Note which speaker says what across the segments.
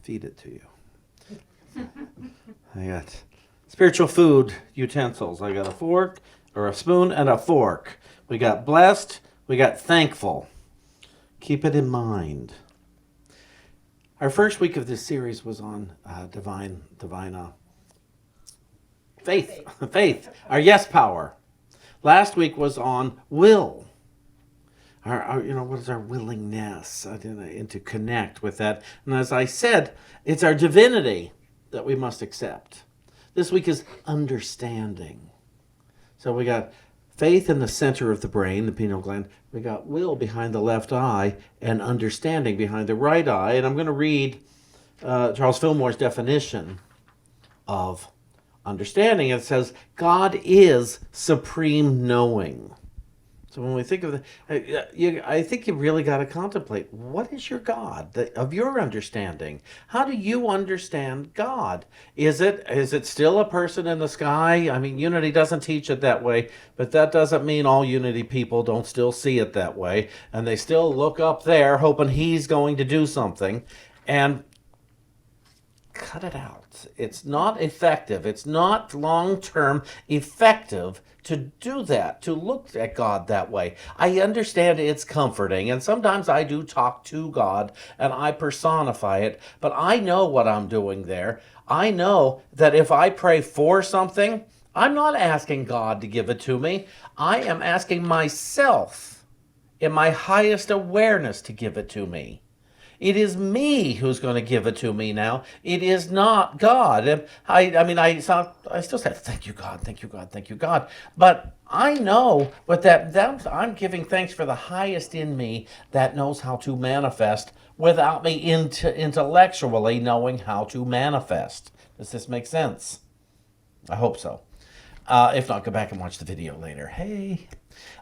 Speaker 1: feed it to you. I got spiritual food utensils. I got a fork or a spoon and a fork. We got blessed. We got thankful. Keep it in mind. Our first week of this series was on divine faith, our yes power. Last week was on will. What is our willingness and to connect with that? And as I said, it's our divinity that we must accept. This week is understanding. So we got faith in the center of the brain, the pineal gland. We got will behind the left eye and understanding behind the right eye. And I'm going to read Charles Fillmore's definition of understanding. It says, God is supreme knowing. So when we think of I think you really got to contemplate, what is your God of your understanding? How do you understand God? Is it still a person in the sky? I mean, Unity doesn't teach it that way, but that doesn't mean all Unity people don't still see it that way, and they still look up there hoping he's going to do something, and cut it out. It's not effective. It's not long-term effective to do that, to look at God that way. I understand it's comforting, and sometimes I do talk to God, and I personify it, but I know what I'm doing there. I know that if I pray for something, I'm not asking God to give it to me. I am asking myself in my highest awareness to give it to me. It is me who's going to give it to me now. It is not God. And I still say, thank you, God, thank you, God, thank you, God. But I know what that I'm giving thanks for the highest in me that knows how to manifest without me intellectually knowing how to manifest. Does this make sense? I hope so. If not, go back and watch the video later. Hey.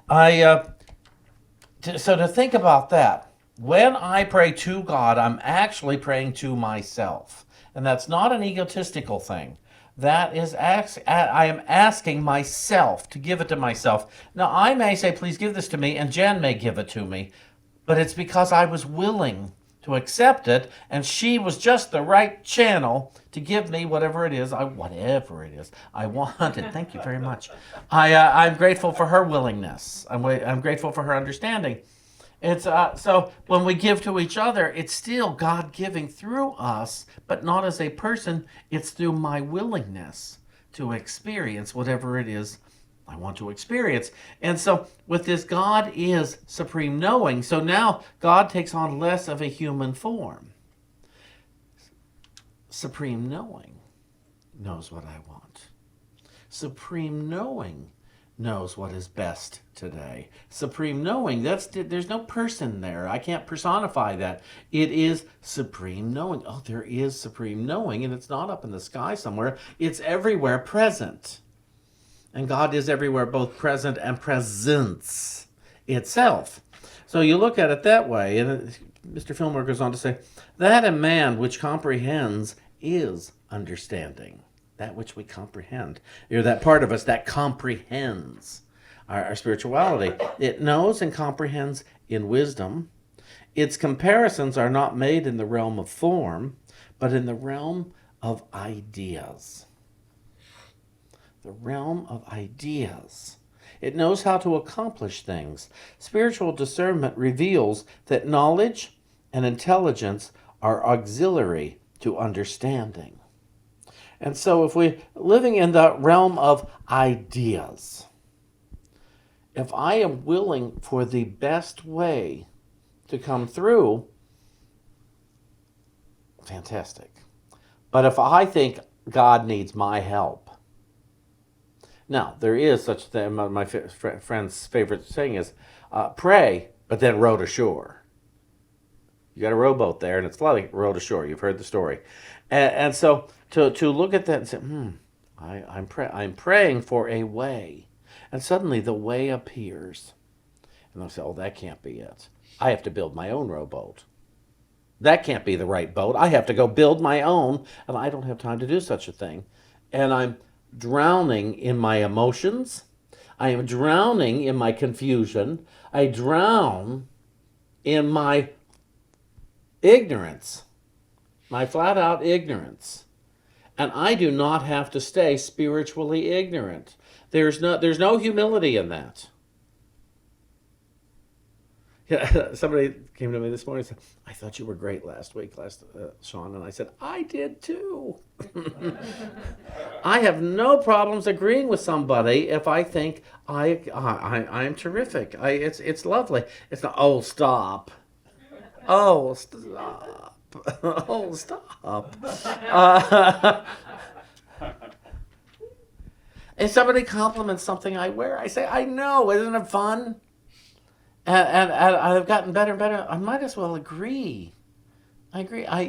Speaker 1: So to think about that, when I pray to God, I'm actually praying to myself. And that's not an egotistical thing. That is, I am asking myself to give it to myself. Now, I may say, please give this to me, and Jen may give it to me. But it's because I was willing to accept it, and she was just the right channel to give me whatever it is I wanted. Thank you very much. I'm grateful for her willingness. I'm grateful for her understanding. It's so when we give to each other, it's still God giving through us, but not as a person. It's through my willingness to experience whatever it is I want to experience. And so with this, God is supreme knowing. So now God takes on less of a human form. Supreme knowing knows what I want. Supreme knowing knows what is best today. Supreme knowing, there's no person there. I can't personify that. It is supreme knowing. Oh, there is supreme knowing, and it's not up in the sky somewhere. It's everywhere present. And God is everywhere, both present and presence itself. So you look at it that way, and Mr. Fillmore goes on to say, that a man which comprehends is understanding. That which we comprehend. You're that part of us that comprehends our spirituality. It knows and comprehends in wisdom. Its comparisons are not made in the realm of form, but in the realm of ideas. The realm of ideas. It knows how to accomplish things. Spiritual discernment reveals that knowledge and intelligence are auxiliary to understanding. And so if we're living in the realm of ideas, if I am willing for the best way to come through, fantastic. But if I think God needs my help, now there is such a thing, my friend's favorite saying is, pray, but then row to shore. You got a rowboat there, and it's flooding, row to shore. You've heard the story. And so to look at that and say, I'm praying for a way. And suddenly the way appears. And they'll say, oh, that can't be it. I have to build my own rowboat. That can't be the right boat. I have to go build my own, and I don't have time to do such a thing. And I'm drowning in my emotions. I am drowning in my confusion. I drown in my ignorance. my flat out ignorance. And I do not have to stay spiritually ignorant. There's no humility in that. Yeah, somebody came to me this morning and said, I thought you were great last week, Shawn. And I said, I did too. I have no problems agreeing with somebody if I think I'm terrific. It's lovely. It's not, oh, stop. Oh, stop. Oh, stop. If somebody compliments something I wear, I say, I know, isn't it fun? And I've gotten better and better. I might as well agree. I agree. I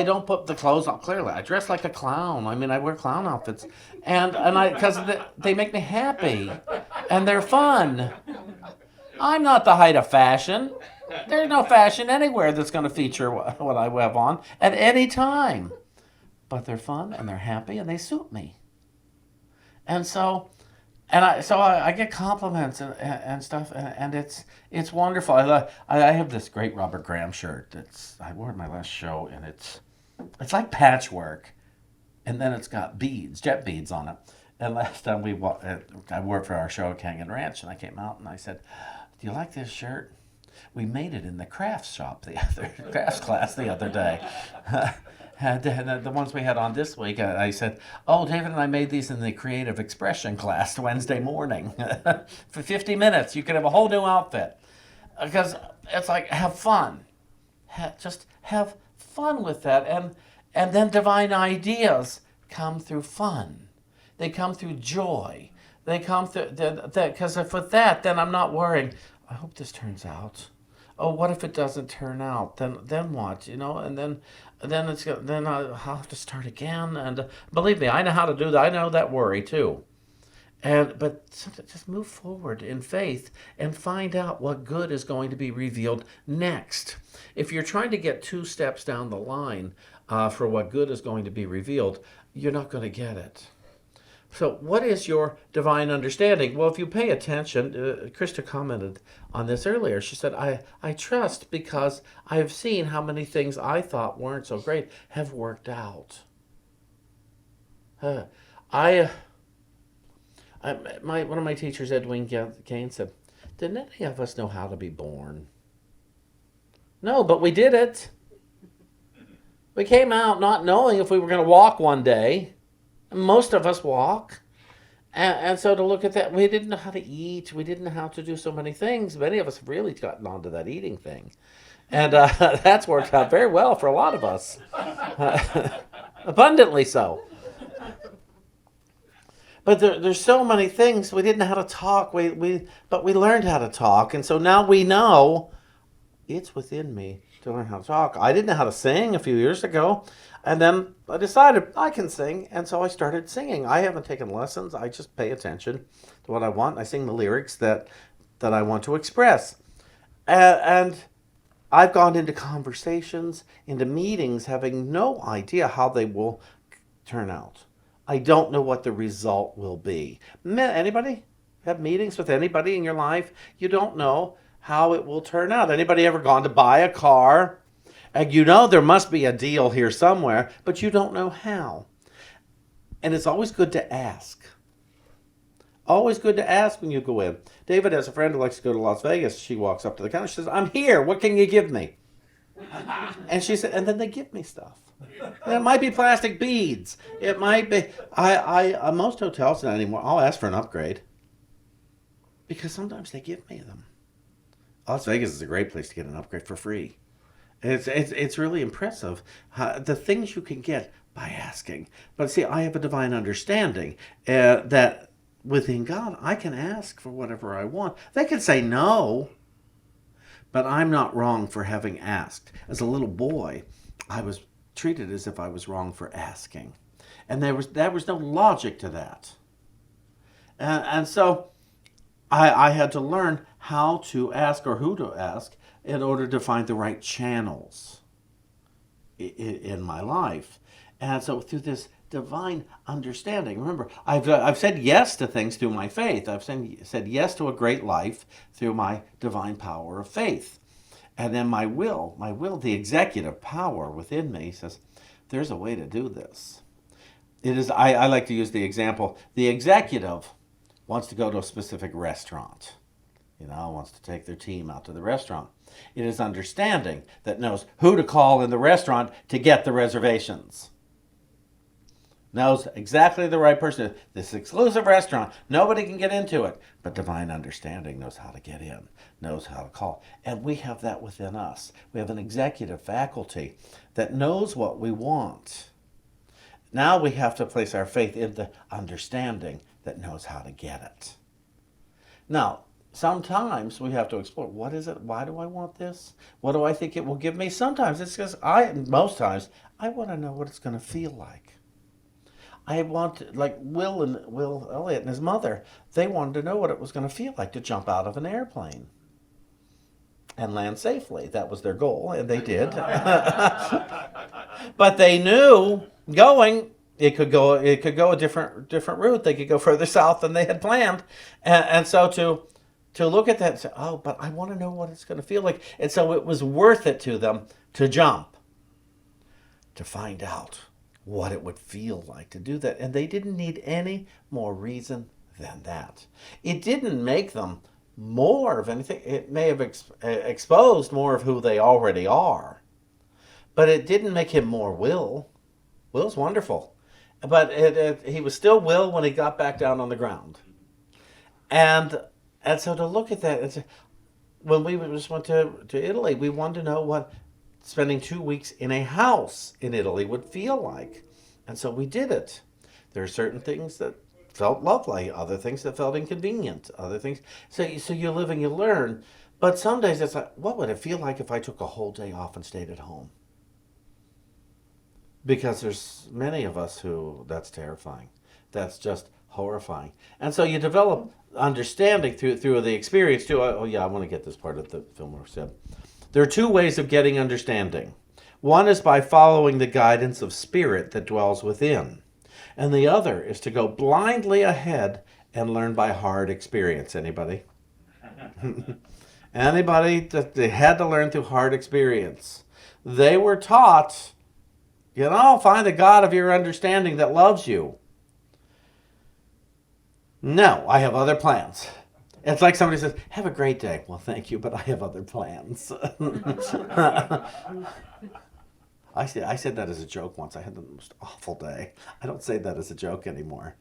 Speaker 1: don't put the clothes on. Clearly, I dress like a clown. I mean, I wear clown outfits, and I because they make me happy, and they're fun. I'm not the height of fashion. There's no fashion anywhere that's going to feature what I have on at any time. But they're fun and they're happy and they suit me. And so I get compliments and stuff, and it's wonderful. I have this great Robert Graham shirt I wore at my last show, and it's like patchwork, and then it's got beads, jet beads on it. And last time I wore it for our show at Kangen Ranch, and I came out and I said, "Do you like this shirt? We made it in the crafts class the other day." And the ones we had on this week, I said, oh, David and I made these in the creative expression class Wednesday morning. For 50 minutes, you could have a whole new outfit. Because it's like, have fun. Just have fun with that. And then divine ideas come through fun. They come through joy. They come through, because if with that, then I'm not worrying, I hope this turns out. Oh, what if it doesn't turn out? Then what? And then I'll have to start again. And believe me, I know how to do that. I know that worry too. But just move forward in faith and find out what good is going to be revealed next. If you're trying to get 2 steps down the line for what good is going to be revealed, you're not going to get it. So what is your divine understanding? Well, if you pay attention, Krista commented on this earlier. She said, I trust because I've seen how many things I thought weren't so great have worked out. One of my teachers, Edwin Kane, said, didn't any of us know how to be born? No, but we did it. We came out not knowing if we were going to walk one day. Most of us walk. And so to look at that, we didn't know how to eat. We didn't know how to do so many things. Many of us have really gotten onto that eating thing. And that's worked out very well for a lot of us. Abundantly so. But there's so many things. We didn't know how to talk. But we learned how to talk. And so now we know it's within me to learn how to talk. I didn't know how to sing a few years ago. And then I decided I can sing, and so I started singing. I haven't taken lessons. I just pay attention to what I want. I sing the lyrics that I want to express. And I've gone into conversations, into meetings, having no idea how they will turn out. I don't know what the result will be. Anybody have meetings with anybody in your life? You don't know how it will turn out. Anybody ever gone to buy a car? And there must be a deal here somewhere, but you don't know how. And it's always good to ask. Always good to ask when you go in. David has a friend who likes to go to Las Vegas. She walks up to the counter. She says, I'm here. What can you give me? And she said, and then they give me stuff. And it might be plastic beads. It might be. Most hotels not anymore. I'll ask for an upgrade. Because sometimes they give me them. Las Vegas is a great place to get an upgrade for free. It's really impressive the things you can get by asking. But see, I have a divine understanding that within God, I can ask for whatever I want. They can say no, but I'm not wrong for having asked. As a little boy, I was treated as if I was wrong for asking. And there was no logic to that. And so I had to learn how to ask or who to ask in order to find the right channels in my life. And so through this divine understanding, remember, I've said yes to things through my faith. I've said yes to a great life through my divine power of faith. And then my will, the executive power within me says, there's a way to do this. It is, I like to use the example, the executive wants to go to a specific restaurant. Wants to take their team out to the restaurant. It is understanding that knows who to call in the restaurant to get the reservations. Knows exactly the right person. This exclusive restaurant, nobody can get into it. But divine understanding knows how to get in, knows how to call. And we have that within us. We have an executive faculty that knows what we want. Now we have to place our faith in the understanding that knows how to get it. Now, sometimes we have to explore, what is it? Why do I want this? What do I think it will give me? Sometimes it's because most times, I want to know what it's going to feel like. I want, like Will Elliott and his mother, they wanted to know what it was going to feel like to jump out of an airplane and land safely. That was their goal, and they did. But they knew it could go a different route. They could go further south than they had planned, and so to look at that and say, oh, but I want to know what it's going to feel like, and so it was worth it to them to jump, to find out what it would feel like to do that, and they didn't need any more reason than that. It didn't make them more of anything. It may have exposed more of who they already are, but it didn't make him more Will. Will's wonderful, but he was still Will when he got back down on the ground. And so to look at that, when we just went to Italy, we wanted to know what spending 2 weeks in a house in Italy would feel like. And so we did it. There are certain things that felt lovely, other things that felt inconvenient, other things. So you live and you learn. But some days it's like, what would it feel like if I took a whole day off and stayed at home? Because there's many of us who that's terrifying. That's just horrifying. And so you develop understanding through the experience too. Oh yeah, I want to get this part of the film where said. There are two ways of getting understanding. One is by following the guidance of spirit that dwells within. And the other is to go blindly ahead and learn by hard experience. Anybody? Anybody that they had to learn through hard experience. They were taught, find the God of your understanding that loves you. No, I have other plans. It's like somebody says, have a great day. Well, thank you, but I have other plans. I said that as a joke once. I had the most awful day. I don't say that as a joke anymore.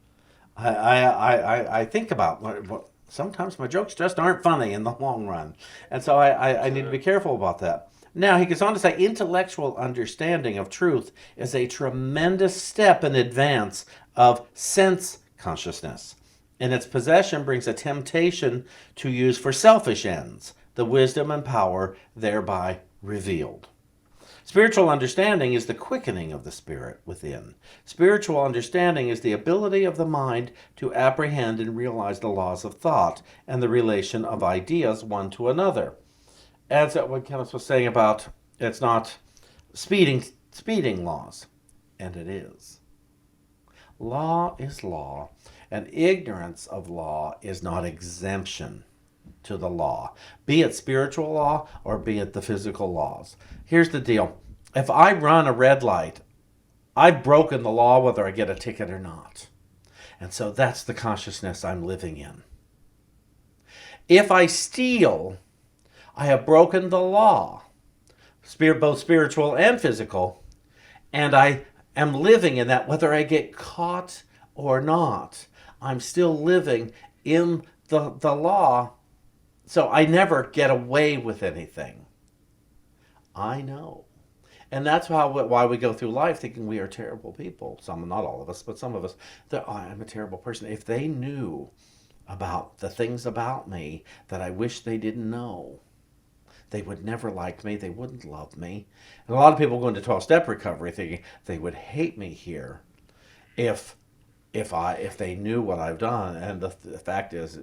Speaker 1: I think about what sometimes my jokes just aren't funny in the long run. And so I need to be careful about that. Now, he goes on to say, intellectual understanding of truth is a tremendous step in advance of sense consciousness. And its possession brings a temptation to use for selfish ends, the wisdom and power thereby revealed. Spiritual understanding is the quickening of the spirit within. Spiritual understanding is the ability of the mind to apprehend and realize the laws of thought and the relation of ideas one to another. As what Kenneth was saying about it's not speeding laws, and it is. Law is law. And ignorance of law is not exemption to the law, be it spiritual law or be it the physical laws. Here's the deal. If I run a red light, I've broken the law whether I get a ticket or not. And so that's the consciousness I'm living in. If I steal, I have broken the law, both spiritual and physical, and I am living in that whether I get caught or not. I'm still living in the law, so I never get away with anything. I know. And that's why we go through life thinking we are terrible people. Some, not all of us, but some of us, I'm a terrible person. If they knew about the things about me that I wish they didn't know, they would never like me. They wouldn't love me. And a lot of people go into 12-step recovery thinking they would hate me here if they knew what I've done. And the fact is,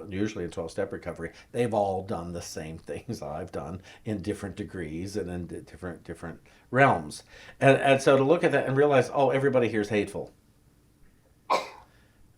Speaker 1: usually in 12-step recovery, they've all done the same things I've done in different degrees and in different realms. And so to look at that and realize, oh, everybody here is hateful.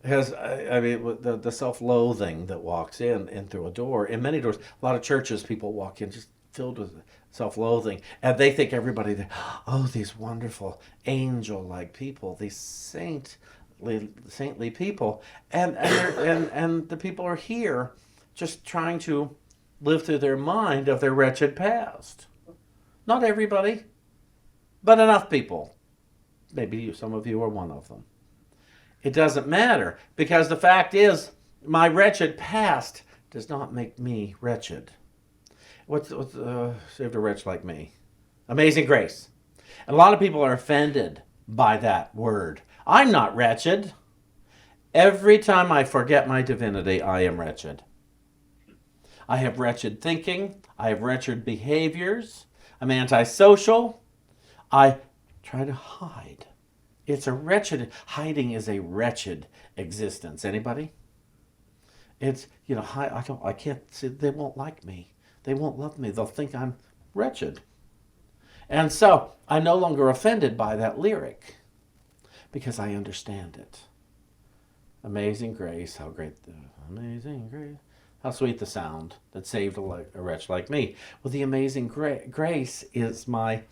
Speaker 1: Because, the self-loathing that walks in through a door. In many doors, a lot of churches, people walk in just filled with self-loathing, and they think everybody, oh, these wonderful angel-like people, these saintly people, and the people are here just trying to live through their mind of their wretched past. Not everybody, but enough people. Maybe some of you are one of them. It doesn't matter, because the fact is, my wretched past does not make me wretched. What's saved a wretch like me? Amazing grace. And a lot of people are offended by that word. I'm not wretched. Every time I forget my divinity, I am wretched. I have wretched thinking. I have wretched behaviors. I'm antisocial. I try to hide. Hiding is a wretched existence. Anybody? It's, I can't see, they won't like me. They won't love me. They'll think I'm wretched. And so I'm no longer offended by that lyric because I understand it. Amazing grace, how great the amazing grace. How sweet the sound that saved a wretch like me. Well, the amazing grace is my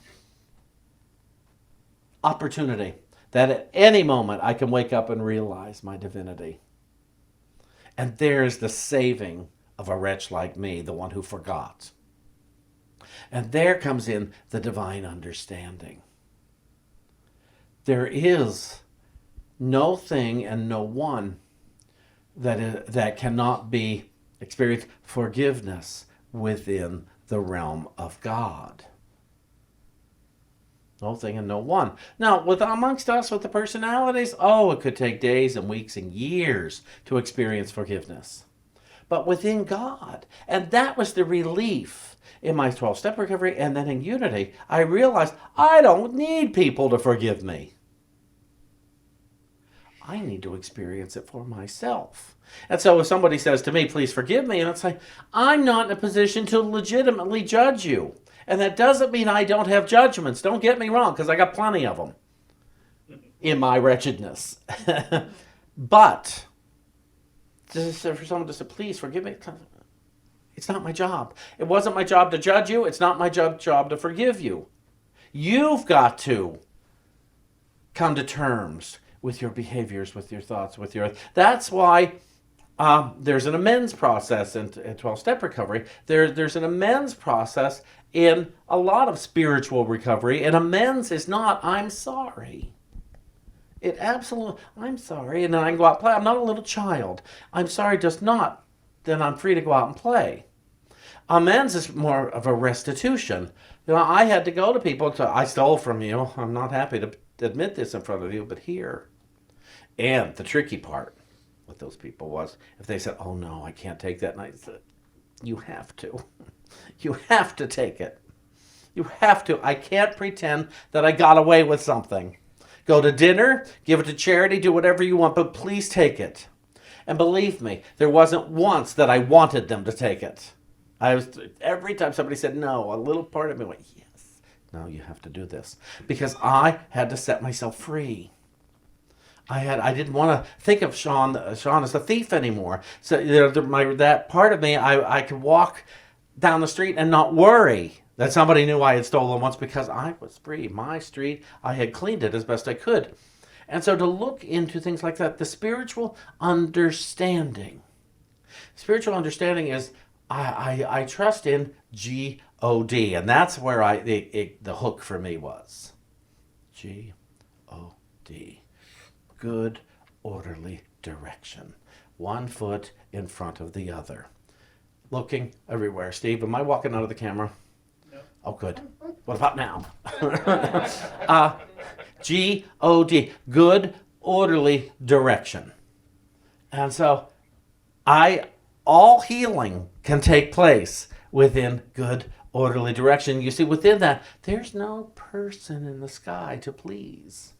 Speaker 1: opportunity that at any moment I can wake up and realize my divinity. And there's the saving of a wretch like me, the one who forgot. And there comes in the divine understanding. There is no thing and no one that cannot be experienced forgiveness within the realm of God. No thing and no one. Now, amongst us with the personalities, it could take days and weeks and years to experience forgiveness. But within God, and that was the relief in my 12-step recovery, and then in U-nity, I realized I don't need people to forgive me. I need to experience it for myself. And so if somebody says to me, please forgive me, and it's like, I'm not in a position to legitimately judge you. And that doesn't mean I don't have judgments. Don't get me wrong, because I got plenty of them in my wretchedness. But for someone to say, please forgive me, it's not my job. It wasn't my job to judge you. It's not my job to forgive you. You've got to come to terms with your behaviors, with your thoughts, with your... That's why there's an amends process in 12-step recovery. There's an amends process in a lot of spiritual recovery. And amends is not, I'm sorry. It absolutely, I'm sorry, and then I can go out and play. I'm not a little child. I'm sorry, does not. Then I'm free to go out and play. Amends is more of a restitution. I had to go to people I stole from you. I'm not happy to admit this in front of you, but here. And the tricky part with those people was if they said, oh no, I can't take that. And I said, you have to. You have to take it. You have to. I can't pretend that I got away with something. Go to dinner, give it to charity, do whatever you want, but please take it. And believe me, there wasn't once that I wanted them to take it. Every time somebody said no, a little part of me went, yes, no, you have to do this. Because I had to set myself free. I didn't want to think of Shawn as a thief anymore. So that part of me, I could walk down the street and not worry that somebody knew I had stolen once because I was free. My street, I had cleaned it as best I could. And so to look into things like that, the spiritual understanding. Spiritual understanding is I trust in G-O-D. And that's where the hook for me was. G-O-D. Good, orderly direction. One foot in front of the other. Looking everywhere. Steve, am I walking out of the camera? Oh, good. What about now? G-O-D. Good, orderly direction. And so all healing can take place within good, orderly direction. You see, within that, there's no person in the sky to please.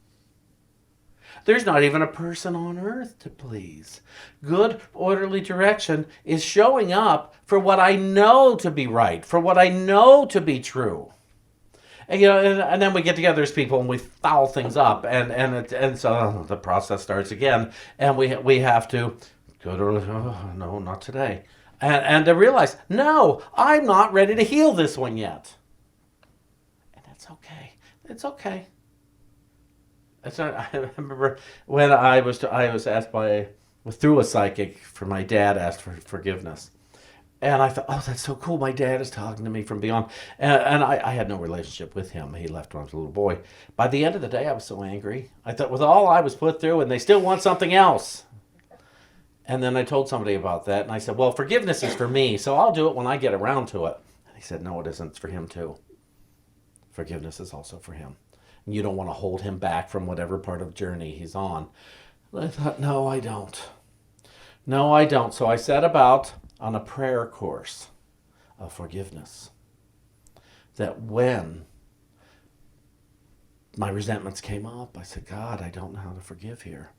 Speaker 1: There's not even a person on earth to please. Good, orderly direction is showing up for what I know to be right, for what I know to be true. And, and then we get together as people and we foul things up, and so the process starts again, and we have to go to, oh, no, not today. And to realize, no, I'm not ready to heal this one yet. And that's okay. It's okay. I remember when I was asked through a psychic for my dad asked for forgiveness. And I thought, oh, that's so cool. My dad is talking to me from beyond. And I had no relationship with him. He left when I was a little boy. By the end of the day, I was so angry. I thought, with all I was put through, and they still want something else. And then I told somebody about that. And I said, well, forgiveness is for me, so I'll do it when I get around to it. And he said, no, it isn't. It's for him, too. Forgiveness is also for him. And you don't want to hold him back from whatever part of journey he's on. And I thought, no, I don't. No, I don't. So I set about on a prayer course of forgiveness. That when my resentments came up, I said, God, I don't know how to forgive here.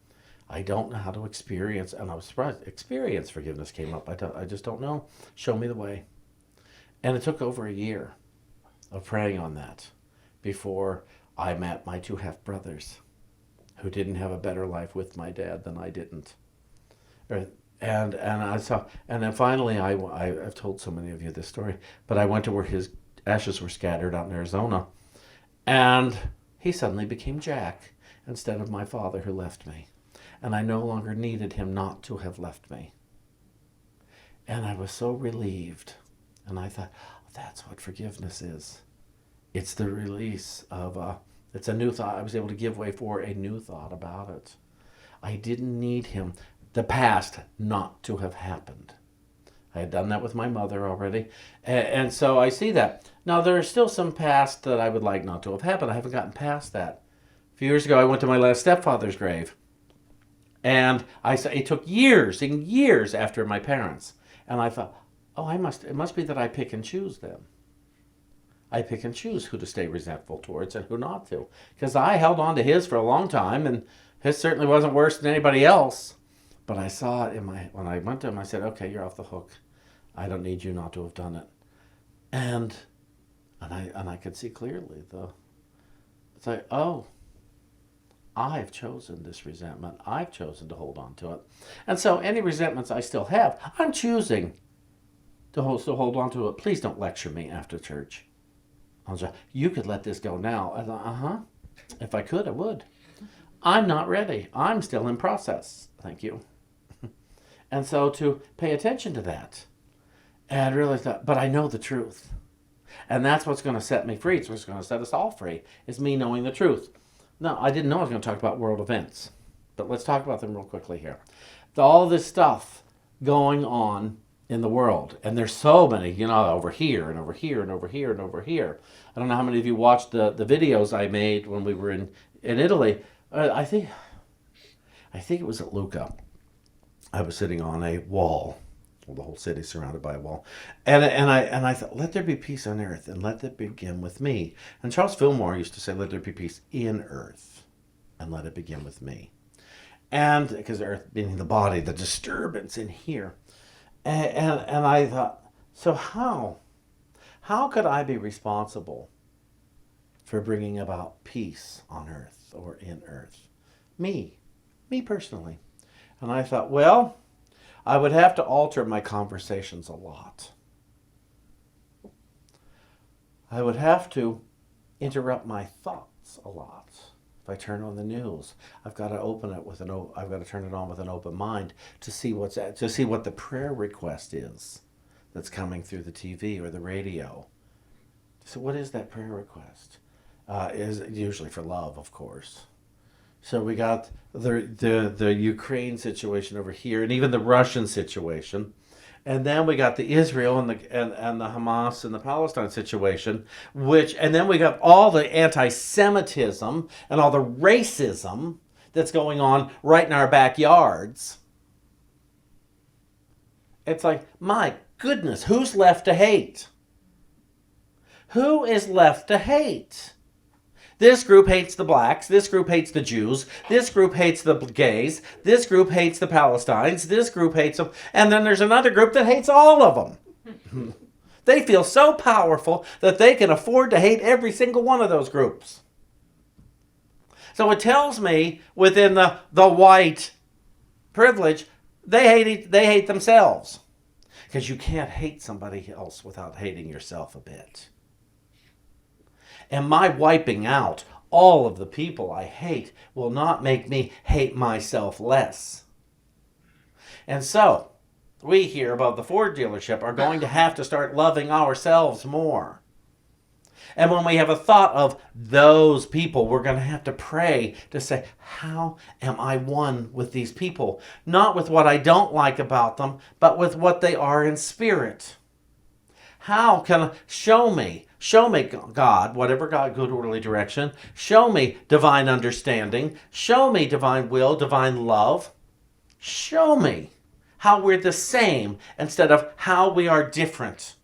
Speaker 1: I don't know how to experience, and I was surprised, experience forgiveness came up. I just don't know. Show me the way. And it took over a year of praying on that before I met my two half-brothers who didn't have a better life with my dad than I didn't. And then finally, I've told so many of you this story, but I went to where his ashes were scattered out in Arizona, and he suddenly became Jack instead of my father who left me. And I no longer needed him not to have left me. And I was so relieved. And I thought, oh, that's what forgiveness is. It's the release of it's a new thought. I was able to give way for a new thought about it. I didn't need him, the past, not to have happened. I had done that with my mother already. And so I see that. Now, there are still some past that I would like not to have happened. I haven't gotten past that. A few years ago, I went to my last stepfather's grave. And it took years and years after my parents. And I thought, oh, it must be that I pick and choose then. I pick and choose who to stay resentful towards and who not to. Because I held on to his for a long time, and his certainly wasn't worse than anybody else. But I saw it when I went to him, I said, okay, you're off the hook. I don't need you not to have done it. And I could see clearly it's like, oh, I've chosen this resentment. I've chosen to hold on to it. And so any resentments I still have, I'm choosing to hold on to it. Please don't lecture me after church. You could let this go now. I thought, if I could, I would. I'm not ready. I'm still in process. Thank you. And so to pay attention to that and realize that, but I know the truth. And that's what's going to set me free. It's what's going to set us all free, is me knowing the truth. No, I didn't know I was going to talk about world events, but let's talk about them real quickly here. All this stuff going on in the world, and there's so many, over here and over here and over here and over here. I don't know how many of you watched the videos I made when we were in Italy. I think it was at Lucca. I was sitting on a wall. Well, the whole city's surrounded by a wall. And I thought, let there be peace on earth, and let it begin with me. And Charles Fillmore used to say, let there be peace in earth, and let it begin with me. And because earth being the body, the disturbance in here. And I thought, so how could I be responsible for bringing about peace on earth or in earth? Me personally. And I thought, well, I would have to alter my conversations a lot. I would have to interrupt my thoughts a lot. If I turn on the news, I've got to I've got to turn it on with an open mind to see what the prayer request is that's coming through the TV or the radio. So what is that prayer request? Is usually for love, of course. So we got the Ukraine situation over here, and even the Russian situation, and then we got the Israel and the Hamas and the Palestine situation, and then we got all the anti-Semitism and all the racism that's going on right in our backyards. It's like, my goodness, who's left to hate? Who is left to hate? This group hates the blacks. This group hates the Jews. This group hates the gays. This group hates the Palestinians. This group hates them. And then there's another group that hates all of them. They feel so powerful that they can afford to hate every single one of those groups. So it tells me within the white privilege, they hate themselves. Because you can't hate somebody else without hating yourself a bit. And my wiping out all of the people I hate will not make me hate myself less. And so, we here above the Ford dealership are going to have to start loving ourselves more. And when we have a thought of those people, we're going to have to pray to say, how am I one with these people? Not with what I don't like about them, but with what they are in spirit. How can I show me God, whatever God, good orderly direction. Show me divine understanding. Show me divine will, divine love. Show me how we're the same instead of how we are different.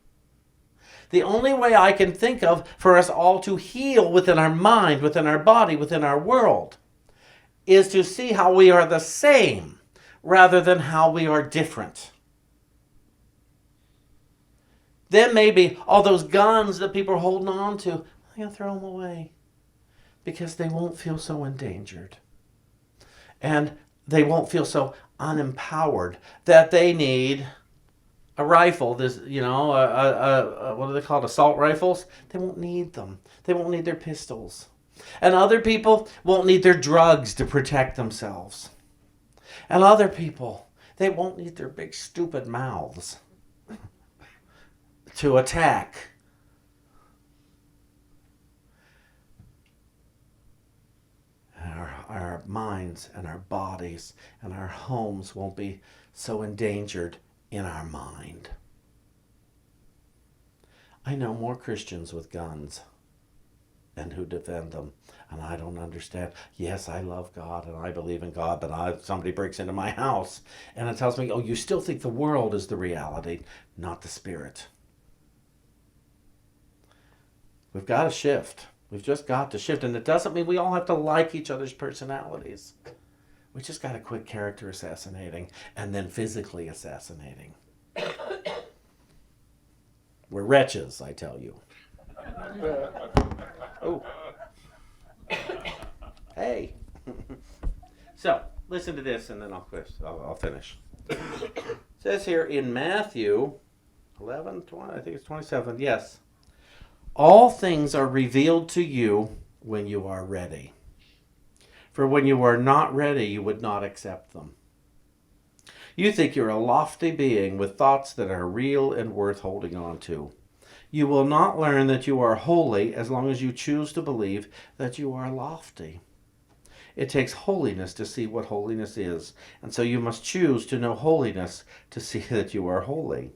Speaker 1: The only way I can think of for us all to heal within our mind, within our body, within our world, is to see how we are the same rather than how we are different. Then maybe all those guns that people are holding on to, I'm going to throw them away because they won't feel so endangered. And they won't feel so unempowered that they need a rifle, what do they call it, assault rifles? They won't need them. They won't need their pistols. And other people won't need their drugs to protect themselves. And other people, they won't need their big stupid mouths to attack. Our minds and our bodies and our homes won't be so endangered in our mind. I know more Christians with guns and who defend them, and I don't understand. Yes, I love God and I believe in God, but somebody breaks into my house and it tells me, oh, you still think the world is the reality, not the spirit. We've got to shift. We've just got to shift. And it doesn't mean we all have to like each other's personalities. We just got to quit character assassinating and then physically assassinating. We're wretches, I tell you. Oh. Hey. So, listen to this and then I'll quit. I'll finish. It says here in Matthew 11, 20, I think it's 27. Yes. All things are revealed to you when you are ready. For when you are not ready, you would not accept them. You think you're a lofty being with thoughts that are real and worth holding on to. You will not learn that you are holy as long as you choose to believe that you are lofty. It takes holiness to see what holiness is, and so you must choose to know holiness to see that you are holy.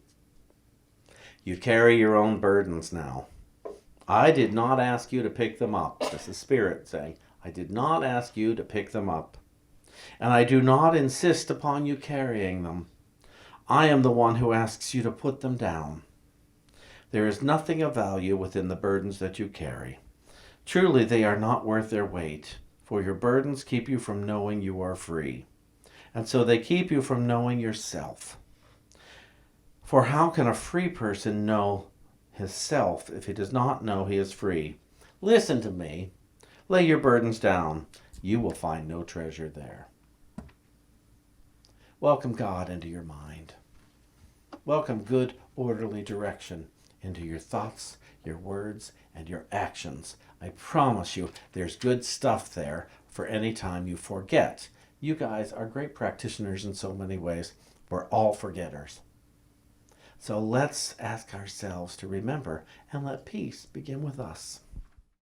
Speaker 1: You carry your own burdens now. I did not ask you to pick them up. That's the Spirit saying, I did not ask you to pick them up. And I do not insist upon you carrying them. I am the one who asks you to put them down. There is nothing of value within the burdens that you carry. Truly, they are not worth their weight, for your burdens keep you from knowing you are free. And so they keep you from knowing yourself. For how can a free person know his self if he does not know he is free? Listen to me. Lay your burdens down. You will find no treasure there. Welcome God into your mind. Welcome good, orderly direction into your thoughts, your words, and your actions. I promise you there's good stuff there for any time you forget. You guys are great practitioners in so many ways. We're all forgetters. So let's ask ourselves to remember and let peace begin with us.